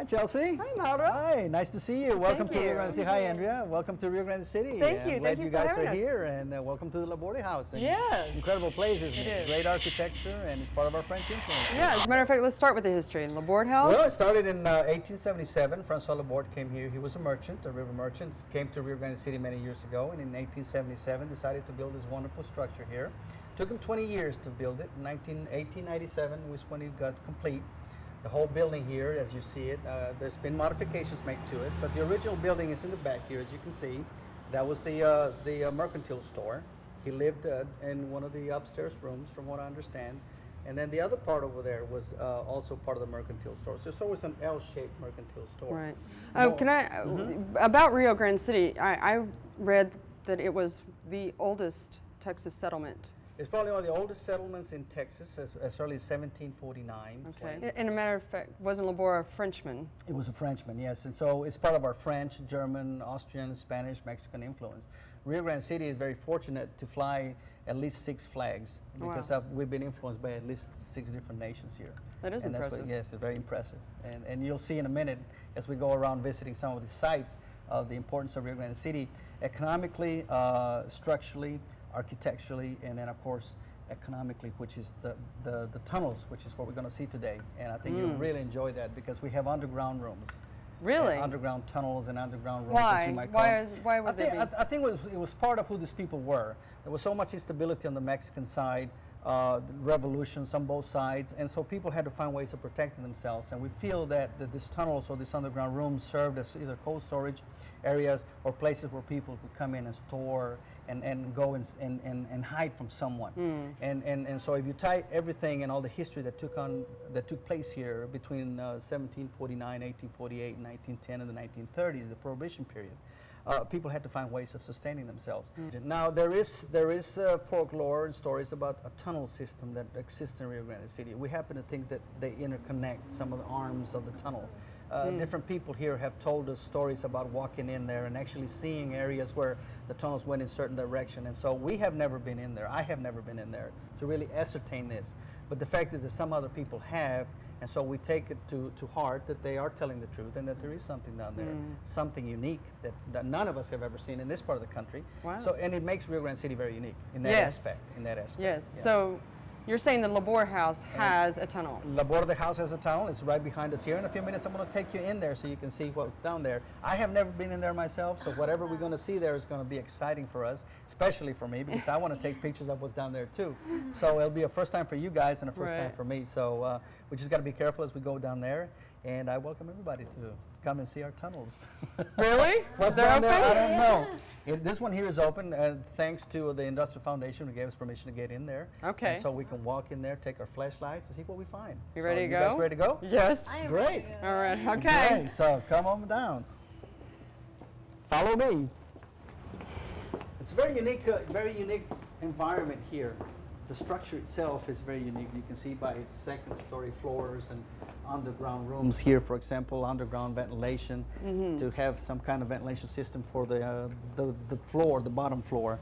Hi, Chelsea. Hi, Mauro. Hi, nice to see you. Welcome Thank to you. Rio Grande City. Hi, Andrea. Welcome to Rio Grande City. Thank you. I'm glad Thank you you for guys having are us. here, and welcome to the Borde House. And Yes. Incredible place, isn't it? It is. Great architecture, and it's part of our French influence. Yeah, as a matter of fact, let's start with the history. In the Borde House? Well, it started in 1877. Francois Laborde came here. He was a merchant, a river merchant. Came to Rio Grande City many years ago, and in 1877 decided to build this wonderful structure here. Took him 20 years to build it. 1897 was when it got complete. The whole building here, as you see it, there's been modifications made to it, but the original building is in the back here, as you can see. That was the mercantile store. He lived in one of the upstairs rooms, from what I understand. And then the other part over there was also part of the mercantile store. So it's always an L-shaped mercantile store. Right. Oh, can I, about Rio Grande City, I read that it was the oldest Texas settlement. It's probably one of the oldest settlements in Texas, as early as 1749. Okay. In a matter of fact, wasn't Laborde a Frenchman? It was a Frenchman, yes. And so it's part of our French, German, Austrian, Spanish, Mexican influence. Rio Grande City is very fortunate to fly at least 6 flags because we've been influenced by at least 6 different nations here. That is impressive. Yes, it's very impressive. And you'll see in a minute as we go around visiting some of the sites the importance of Rio Grande City economically, structurally, architecturally, and then of course economically, which is the tunnels, which is what we're going to see today. And I think you'll really enjoy that because we have underground rooms. Really? Underground tunnels and underground rooms, Why? as you might call them. Why would they be? I think it was part of who these people were. There was so much instability on the Mexican side, revolutions on both sides, and so people had to find ways of protecting themselves. And we feel that these tunnels or these underground rooms served as either cold storage areas or places where people could come in and store and go and hide from someone. And so if you tie everything and all the history that took place here between 1749, 1848, and 1910 and the 1930s, the Prohibition period, people had to find ways of sustaining themselves. Now there is folklore and stories about a tunnel system that exists in Rio Grande City. We happen to think that they interconnect some of the arms of the tunnel. Different people here have told us stories about walking in there and actually seeing areas where the tunnels went in certain direction. And so we have never been in there. I have never been in there to really ascertain this. But the fact is that some other people have, and so we take it to heart that they are telling the truth and that there is something down there, something unique that none of us have ever seen in this part of the country. Wow. So, and it makes Rio Grande City very unique in that aspect. Yes. Yeah. So you're saying the Laborde House has a tunnel? Borde House has a tunnel. It's right behind us here. In a few minutes, I'm going to take you in there so you can see what's down there. I have never been in there myself, so whatever we're going to see there is going to be exciting for us, especially for me, because I want to take pictures of what's down there too. So it'll be a first time for you guys and a first time for me. So we just got to be careful as we go down there. And I welcome everybody to come and see our tunnels. Really? What's They're down open? there? I don't know. This one here is open thanks to the Industrial Foundation who gave us permission to get in there. Okay. And so we can walk in there, take our flashlights, and see what we find. You ready to go? You guys ready to go? Yes. Great. All right. Okay. Great. So come on down. Follow me. It's a very unique environment here. The structure itself is very unique. You can see by its second-story floors and underground rooms here, for example, underground ventilation to have some kind of ventilation system for the floor, the bottom floor.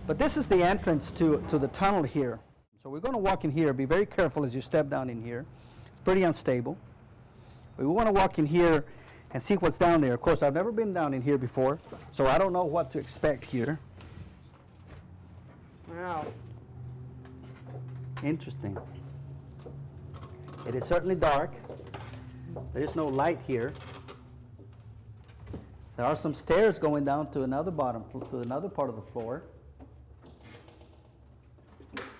But this is the entrance to the tunnel here. So we're going to walk in here. Be very careful as you step down in here. It's pretty unstable. We want to walk in here and see what's down there. Of course, I've never been down in here before, so I don't know what to expect here. Wow. Interesting. It is certainly dark. There is no light here. There are some stairs going down to another part of the floor.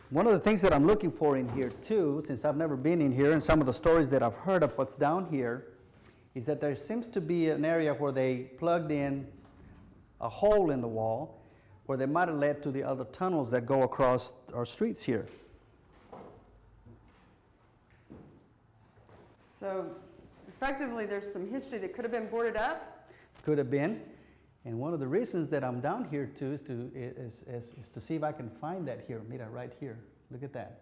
One of the things that I'm looking for in here too, since I've never been in here, and some of the stories that I've heard of what's down here, is that there seems to be an area where they plugged in a hole in the wall where they might have led to the other tunnels that go across our streets here. So effectively, there's some history that could have been boarded up? Could have been. And one of the reasons that I'm down here too is to see if I can find that here. Mira, right here. Look at that.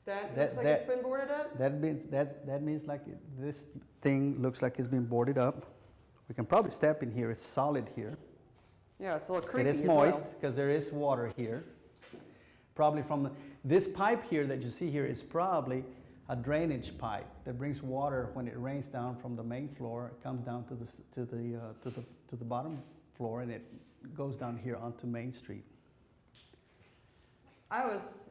That looks like it's been boarded up? That means like this thing looks like it's been boarded up. We can probably step in here. It's solid here. Yeah, it's a little creepy. It is moist because there is water here. Probably from this pipe here that you see here is probably a drainage pipe that brings water when it rains down from the main floor. It comes down to the bottom floor, and it goes down here onto Main Street. I was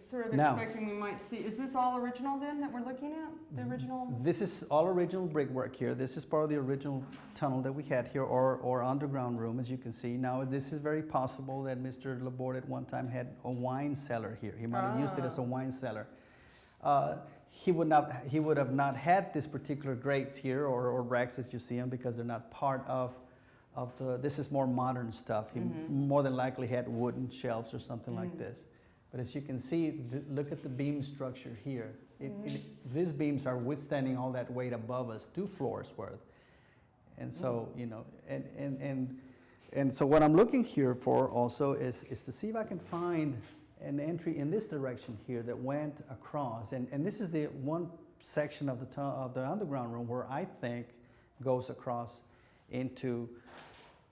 sort of Now- expecting we might see, is this all original then that we're looking at? The original? This is all original brickwork here. This is part of the original tunnel that we had here, or underground room, as you can see. Now, this is very possible that Mr. Laborde at one time had a wine cellar here. He might have used it as a wine cellar. He would have not had this particular grates here or racks as you see them, because they're not part of the. This is more modern stuff. He more than likely had wooden shelves or something like this. But as you can see, look at the beam structure here. These beams are withstanding all that weight above us, 2 floors worth. And so, you know, and so what I'm looking here for also is to see if I can find an entry in this direction here that went across. And this is the one section of the underground room where I think goes across into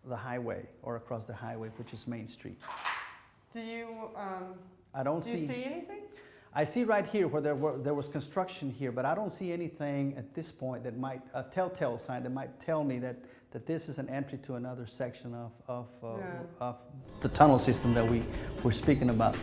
the highway, or across the highway, which is Main Street. Do you, I don't do you see. see anything? I see right here where there was construction here, but I don't see anything at this point that might, a telltale sign that might tell me that this is an entry to another section of the tunnel system that we're speaking about.